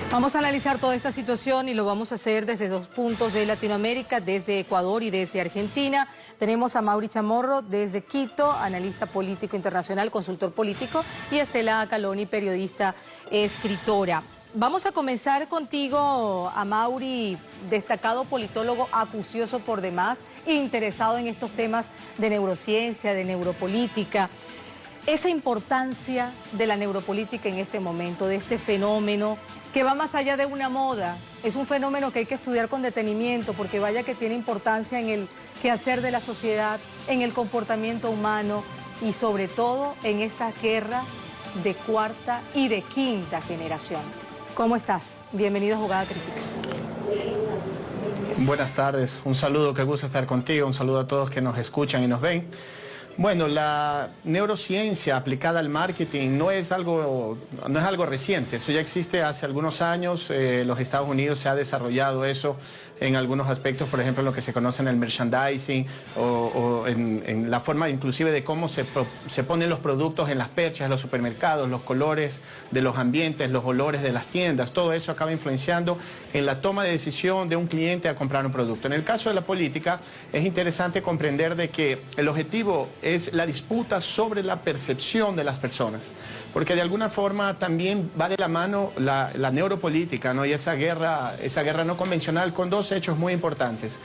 Vamos a analizar toda esta situación y lo vamos a hacer desde dos puntos de Latinoamérica, desde Ecuador y desde Argentina. Tenemos a Mauri Chamorro desde Quito, analista político internacional, consultor político, y Estela Caloni, periodista, escritora. Vamos a comenzar contigo, a Mauri, destacado politólogo, acucioso por demás, interesado en estos temas de neurociencia, de neuropolítica. Esa importancia de la neuropolítica en este momento, de este fenómeno que va más allá de una moda, es un fenómeno que hay que estudiar con detenimiento porque vaya que tiene importancia en el quehacer de la sociedad, en el comportamiento humano y sobre todo en esta guerra de cuarta y de quinta generación. ¿Cómo estás? Bienvenido a Jugada Crítica. Buenas tardes, un saludo, qué gusto estar contigo, un saludo a todos que nos escuchan y nos ven. Bueno, la neurociencia aplicada al marketing no es algo reciente, eso ya existe hace algunos años. Los Estados Unidos se ha desarrollado eso en algunos aspectos, por ejemplo, en lo que se conoce en el merchandising o en la forma inclusive de cómo se ponen los productos en las perchas de los supermercados, los colores de los ambientes, los olores de las tiendas, todo eso acaba influenciando en la toma de decisión de un cliente a comprar un producto. En el caso de la política es interesante comprender de que el objetivo es la disputa sobre la percepción de las personas, porque de alguna forma también va de la mano la neuropolítica, ¿no? Y esa guerra no convencional con dos hechos muy importantes.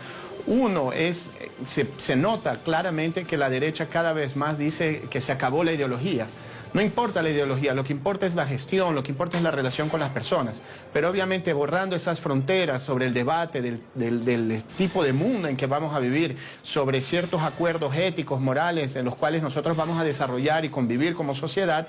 Uno es, se nota claramente que la derecha cada vez más dice que se acabó la ideología. No importa la ideología, lo que importa es la gestión, lo que importa es la relación con las personas. Pero obviamente borrando esas fronteras sobre el debate del tipo de mundo en que vamos a vivir, sobre ciertos acuerdos éticos, morales, en los cuales nosotros vamos a desarrollar y convivir como sociedad,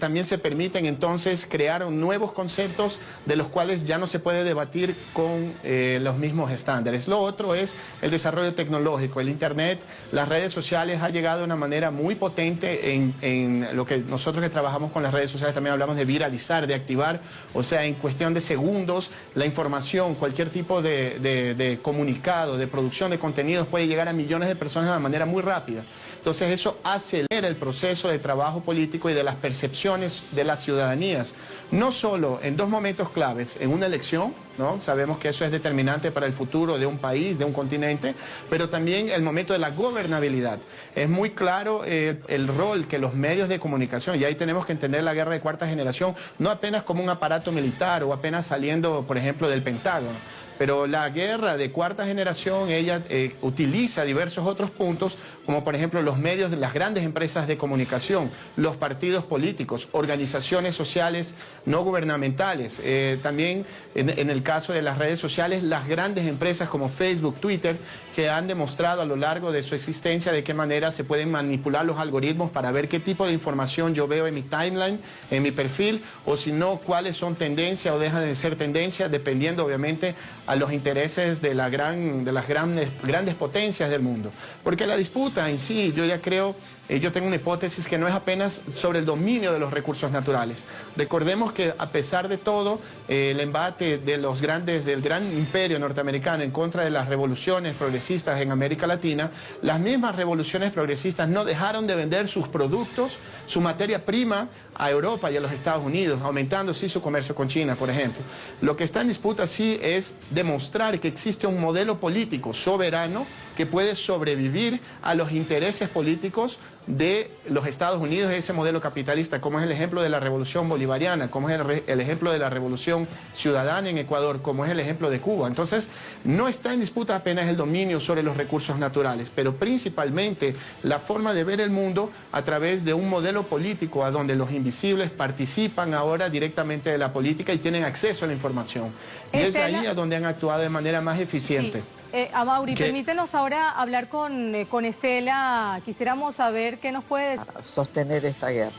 también se permiten entonces crear nuevos conceptos de los cuales ya no se puede debatir con los mismos estándares. Lo otro es el desarrollo tecnológico, el Internet, las redes sociales ha llegado de una manera muy potente en lo que nosotros que trabajamos con las redes sociales también hablamos de viralizar, de activar, o sea, en cuestión de segundos, la información, cualquier tipo de comunicado, de producción de contenidos puede llegar a millones de personas de una manera muy rápida. Entonces eso acelera el proceso de trabajo político y de las percepciones de las ciudadanías, no solo en dos momentos claves, en una elección, ¿no? Sabemos que eso es determinante para el futuro de un país, de un continente, pero también el momento de la gobernabilidad. Es muy claro el rol que los medios de comunicación, y ahí tenemos que entender la guerra de cuarta generación, no apenas como un aparato militar o apenas saliendo, por ejemplo, del Pentágono. Pero la guerra de cuarta generación, ella utiliza diversos otros puntos, como por ejemplo los medios de las grandes empresas de comunicación, los partidos políticos, organizaciones sociales no gubernamentales. También en el caso de las redes sociales, las grandes empresas como Facebook, Twitter, que han demostrado a lo largo de su existencia de qué manera se pueden manipular los algoritmos para ver qué tipo de información yo veo en mi timeline, en mi perfil, o si no, cuáles son tendencias o dejan de ser tendencias, dependiendo obviamente a los intereses de las grandes potencias del mundo. Porque la disputa en sí, yo ya creo, yo tengo una hipótesis que no es apenas sobre el dominio de los recursos naturales. Recordemos que a pesar de todo, el embate de del gran imperio norteamericano en contra de las revoluciones progresistas en América Latina, las mismas revoluciones progresistas no dejaron de vender sus productos, su materia prima a Europa y a los Estados Unidos, aumentando sí su comercio con China, por ejemplo. Lo que está en disputa sí es demostrar que existe un modelo político soberano que puede sobrevivir a los intereses políticos de los Estados Unidos, ese modelo capitalista, como es el ejemplo de la revolución bolivariana, como es el ejemplo de la revolución ciudadana en Ecuador, como es el ejemplo de Cuba. Entonces, no está en disputa apenas el dominio sobre los recursos naturales, pero principalmente la forma de ver el mundo a través de un modelo político a donde los invisibles participan ahora directamente de la política y tienen acceso a la información. Y es ahí a donde han actuado de manera más eficiente. Sí. Mauri, permítenos ahora hablar con Estela. Quisiéramos saber qué nos puede decir. Sostener esta guerra.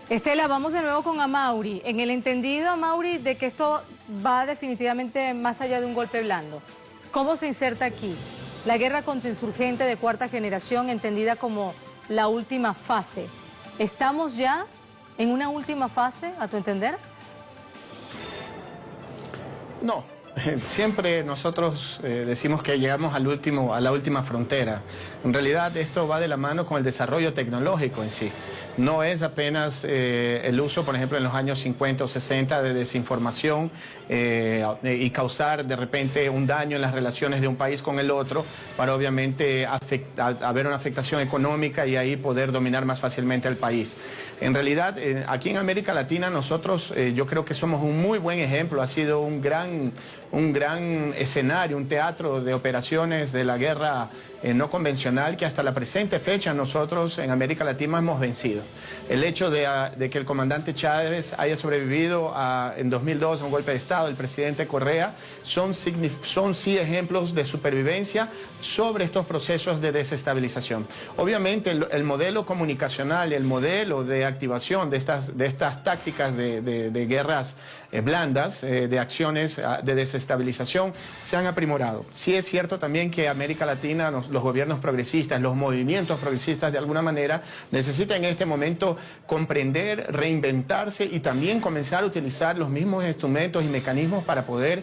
Estela, vamos de nuevo con Amaury. En el entendido, Amaury, de que esto va definitivamente más allá de un golpe blando. ¿Cómo se inserta aquí la guerra contrainsurgente de cuarta generación, entendida como la última fase? ¿Estamos ya en una última fase, a tu entender? No. Siempre nosotros decimos que llegamos a la última frontera. En realidad esto va de la mano con el desarrollo tecnológico en sí. No es apenas el uso, por ejemplo, en los años 50 o 60 de desinformación y causar de repente un daño en las relaciones de un país con el otro para obviamente haber una afectación económica y ahí poder dominar más fácilmente al país. En realidad, aquí en América Latina nosotros, yo creo que somos un muy buen ejemplo. Ha sido un gran escenario, un teatro de operaciones de la guerra no convencional que hasta la presente fecha nosotros en América Latina hemos vencido. El hecho de que el comandante Chávez haya sobrevivido en 2002 a un golpe de Estado, el presidente Correa, son sí ejemplos de supervivencia sobre estos procesos de desestabilización. Obviamente el modelo comunicacional, el modelo de activación de estas tácticas de guerras blandas, de acciones de desestabilización, se han aprimorado. Sí es cierto también que América Latina, los gobiernos progresistas, los movimientos progresistas de alguna manera necesitan en este momento comprender, reinventarse y también comenzar a utilizar los mismos instrumentos y mecanismos para poder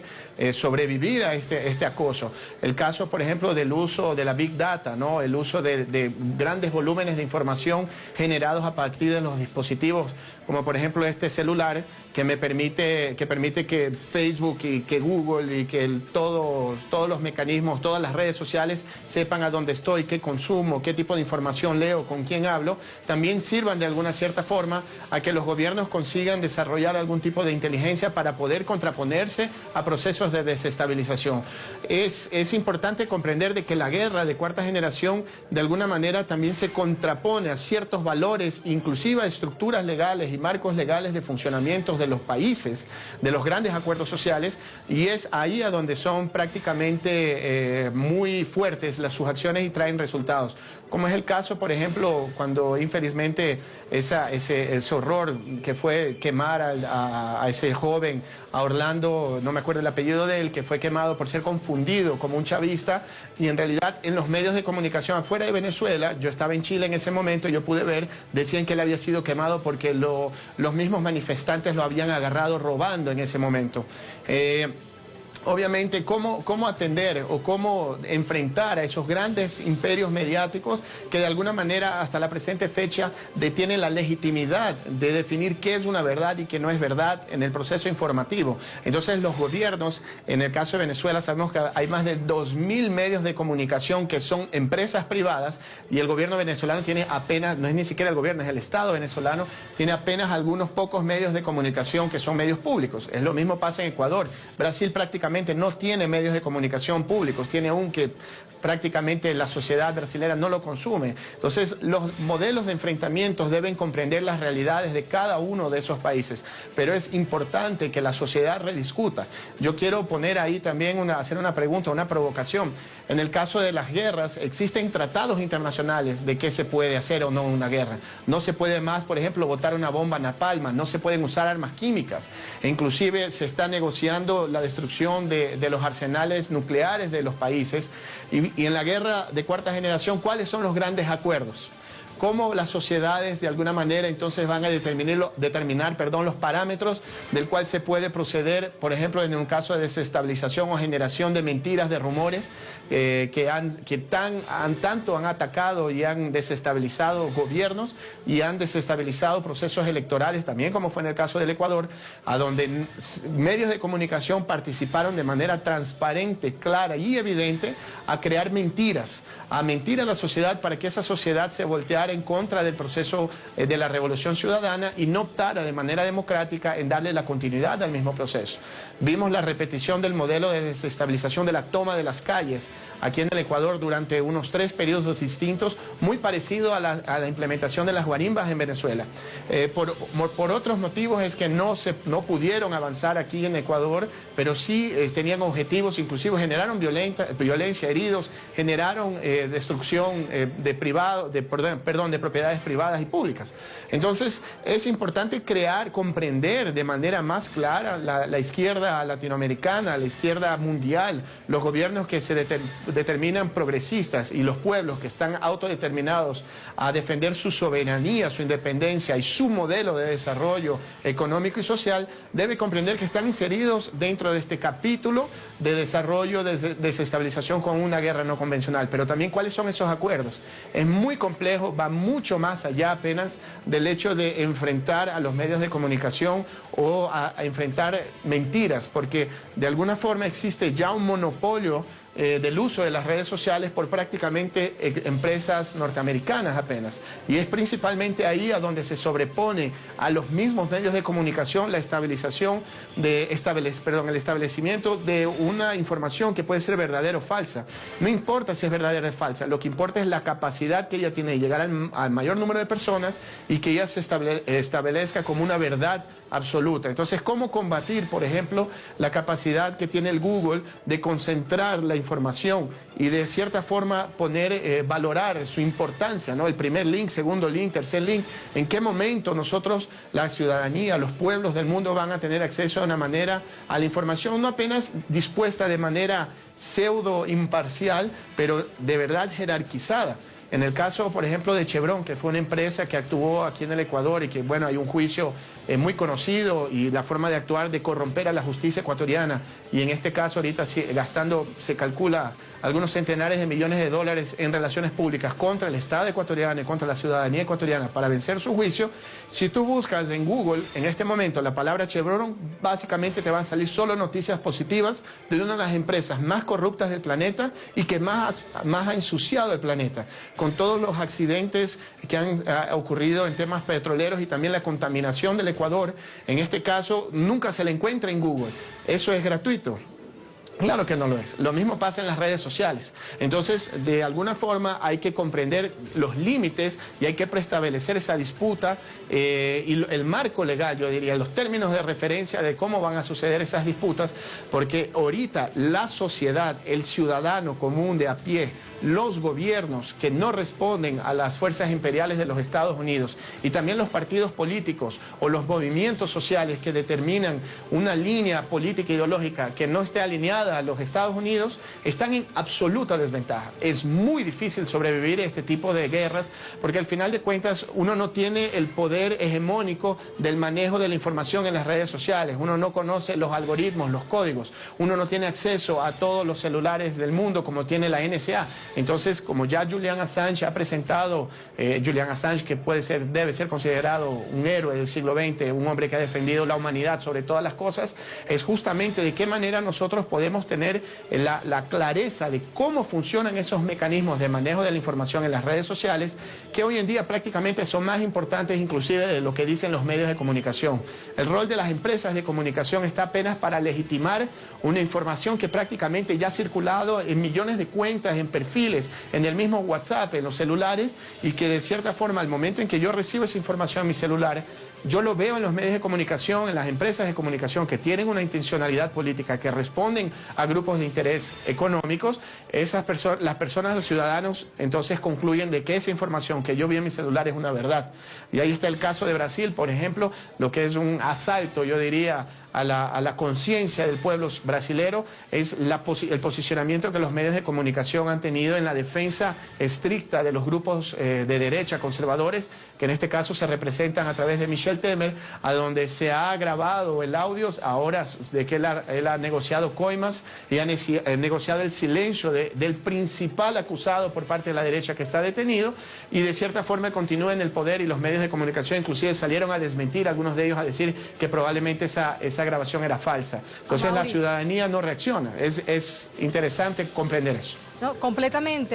sobrevivir a este acoso. El caso, por ejemplo, del uso de la Big Data, ¿no? El uso de grandes volúmenes de información generados a partir de los dispositivos, como por ejemplo este celular, que permite que Facebook y que Google y que todos los mecanismos, todas las redes sociales sepan a dónde estoy, qué consumo, qué tipo de información leo, con quién hablo, también sirvan de alguna cierta forma a que los gobiernos consigan desarrollar algún tipo de inteligencia para poder contraponerse a procesos de desestabilización. Es importante comprender de que la guerra de cuarta generación de alguna manera también se contrapone a ciertos valores, inclusive a estructuras legales y marcos legales de funcionamiento de los países, de los grandes acuerdos sociales, y es ahí a donde son prácticamente muy fuertes sus acciones y traen resultados. Como es el caso, por ejemplo, cuando infelizmente ese horror que fue quemar a ese joven, a Orlando, no me acuerdo el apellido de él, que fue quemado por ser confundido como un chavista, y en realidad en los medios de comunicación afuera de Venezuela, yo estaba en Chile en ese momento, yo pude ver, decían que él había sido quemado porque los mismos manifestantes lo habían agarrado robando en ese momento. Obviamente, ¿cómo atender o cómo enfrentar a esos grandes imperios mediáticos que de alguna manera hasta la presente fecha detienen la legitimidad de definir qué es una verdad y qué no es verdad en el proceso informativo? Entonces los gobiernos, en el caso de Venezuela sabemos que hay más de 2.000 medios de comunicación que son empresas privadas y el gobierno venezolano tiene apenas, no es ni siquiera el gobierno, es el Estado venezolano, tiene apenas algunos pocos medios de comunicación que son medios públicos. Es lo mismo pasa en Ecuador. Brasil prácticamente no tiene medios de comunicación públicos, tiene un que prácticamente la sociedad brasileña no lo consume. Entonces, los modelos de enfrentamientos deben comprender las realidades de cada uno de esos países, pero es importante que la sociedad rediscuta. Yo quiero poner ahí también hacer una pregunta, una provocación. En el caso de las guerras, existen tratados internacionales de qué se puede hacer o no una guerra. No se puede más, por ejemplo, botar una bomba napalm, no se pueden usar armas químicas. E inclusive se está negociando la destrucción de los arsenales nucleares de los países. Y en la guerra de cuarta generación, ¿cuáles son los grandes acuerdos? Cómo las sociedades de alguna manera entonces van a determinar los parámetros del cual se puede proceder, por ejemplo, en un caso de desestabilización o generación de mentiras, de rumores que tanto han atacado y han desestabilizado gobiernos y han desestabilizado procesos electorales también, como fue en el caso del Ecuador, a donde medios de comunicación participaron de manera transparente, clara y evidente a crear mentiras, a mentir a la sociedad para que esa sociedad se volteara en contra del proceso de la revolución ciudadana y no optara de manera democrática en darle la continuidad al mismo proceso. Vimos la repetición del modelo de desestabilización de la toma de las calles aquí en el Ecuador durante unos 3 periodos distintos, muy parecido a la implementación de las guarimbas en Venezuela. Por otros motivos es que no pudieron avanzar aquí en Ecuador, pero sí tenían objetivos, inclusive generaron violencia, heridos, generaron destrucción de propiedades privadas y públicas. Entonces es importante comprender de manera más clara la izquierda latinoamericana, la izquierda mundial, los gobiernos que se determinan progresistas y los pueblos que están autodeterminados a defender su soberanía, su independencia y su modelo de desarrollo económico y social, debe comprender que están inseridos dentro de este capítulo de desarrollo, de desestabilización con una guerra no convencional. Pero también, ¿cuáles son esos acuerdos? Es muy complejo va mucho más allá apenas del hecho de enfrentar a los medios de comunicación o a enfrentar mentiras, porque de alguna forma existe ya un monopolio del uso de las redes sociales por prácticamente empresas norteamericanas apenas. Y es principalmente ahí a donde se sobrepone a los mismos medios de comunicación la estabilización el establecimiento de una información que puede ser verdadera o falsa. No importa si es verdadera o falsa, lo que importa es la capacidad que ella tiene de llegar al mayor número de personas y que ella se establezca como una verdad absoluta. Entonces, ¿cómo combatir, por ejemplo, la capacidad que tiene el Google de concentrar la información y de cierta forma valorar su importancia, ¿no? El primer link, segundo link, tercer link. ¿En qué momento nosotros, la ciudadanía, los pueblos del mundo van a tener acceso de una manera a la información no apenas dispuesta de manera pseudo imparcial, pero de verdad jerarquizada? En el caso, por ejemplo, de Chevron, que fue una empresa que actuó aquí en el Ecuador y que, bueno, hay un juicio muy conocido y la forma de actuar de corromper a la justicia ecuatoriana, y en este caso ahorita gastando, se calcula, algunos centenares de millones de dólares en relaciones públicas contra el Estado ecuatoriano y contra la ciudadanía ecuatoriana para vencer su juicio. Si tú buscas en Google en este momento la palabra Chevron, básicamente te van a salir solo noticias positivas de una de las empresas más corruptas del planeta y que más ha ensuciado el planeta, con todos los accidentes que han ocurrido en temas petroleros y también la contaminación del Ecuador. En este caso, nunca se le encuentra en Google. ¿Eso es gratuito? Claro que no lo es. Lo mismo pasa en las redes sociales. Entonces, de alguna forma hay que comprender los límites y hay que preestablecer esa disputa y el marco legal, yo diría, los términos de referencia de cómo van a suceder esas disputas, porque ahorita la sociedad, el ciudadano común de a pie, los gobiernos que no responden a las fuerzas imperiales de los Estados Unidos y también los partidos políticos o los movimientos sociales que determinan una línea política ideológica que no esté alineada a los Estados Unidos, están en absoluta desventaja. Es muy difícil sobrevivir a este tipo de guerras porque al final de cuentas uno no tiene el poder hegemónico del manejo de la información en las redes sociales, uno no conoce los algoritmos, los códigos, uno no tiene acceso a todos los celulares del mundo como tiene la NSA. Entonces, como ya Julian Assange ha presentado, Julian Assange, que debe ser considerado un héroe del siglo XX, un hombre que ha defendido la humanidad sobre todas las cosas, es justamente de qué manera nosotros podemos tener la clareza de cómo funcionan esos mecanismos de manejo de la información en las redes sociales, que hoy en día prácticamente son más importantes inclusive de lo que dicen los medios de comunicación. El rol de las empresas de comunicación está apenas para legitimar una información que prácticamente ya ha circulado en millones de cuentas, en perfiles, en el mismo WhatsApp, en los celulares, y que de cierta forma al momento en que yo recibo esa información en mi celular, yo lo veo en los medios de comunicación, en las empresas de comunicación que tienen una intencionalidad política, que responden a grupos de interés económicos, las personas, los ciudadanos, entonces concluyen de que esa información que yo vi en mi celular es una verdad. Y ahí está el caso de Brasil, por ejemplo, lo que es un asalto, yo diría, a la conciencia del pueblo brasilero, es el posicionamiento que los medios de comunicación han tenido en la defensa estricta de los grupos de derecha conservadores, que en este caso se representan a través de Michel Temer, a donde se ha grabado el audio ahora de que él ha negociado coimas y ha negociado el silencio del principal acusado por parte de la derecha que está detenido, y de cierta forma continúa en el poder, y los medios de comunicación inclusive salieron a desmentir, algunos de ellos a decir que probablemente esa grabación era falsa. Entonces la ciudadanía no reacciona. Es interesante comprender eso. No, completamente.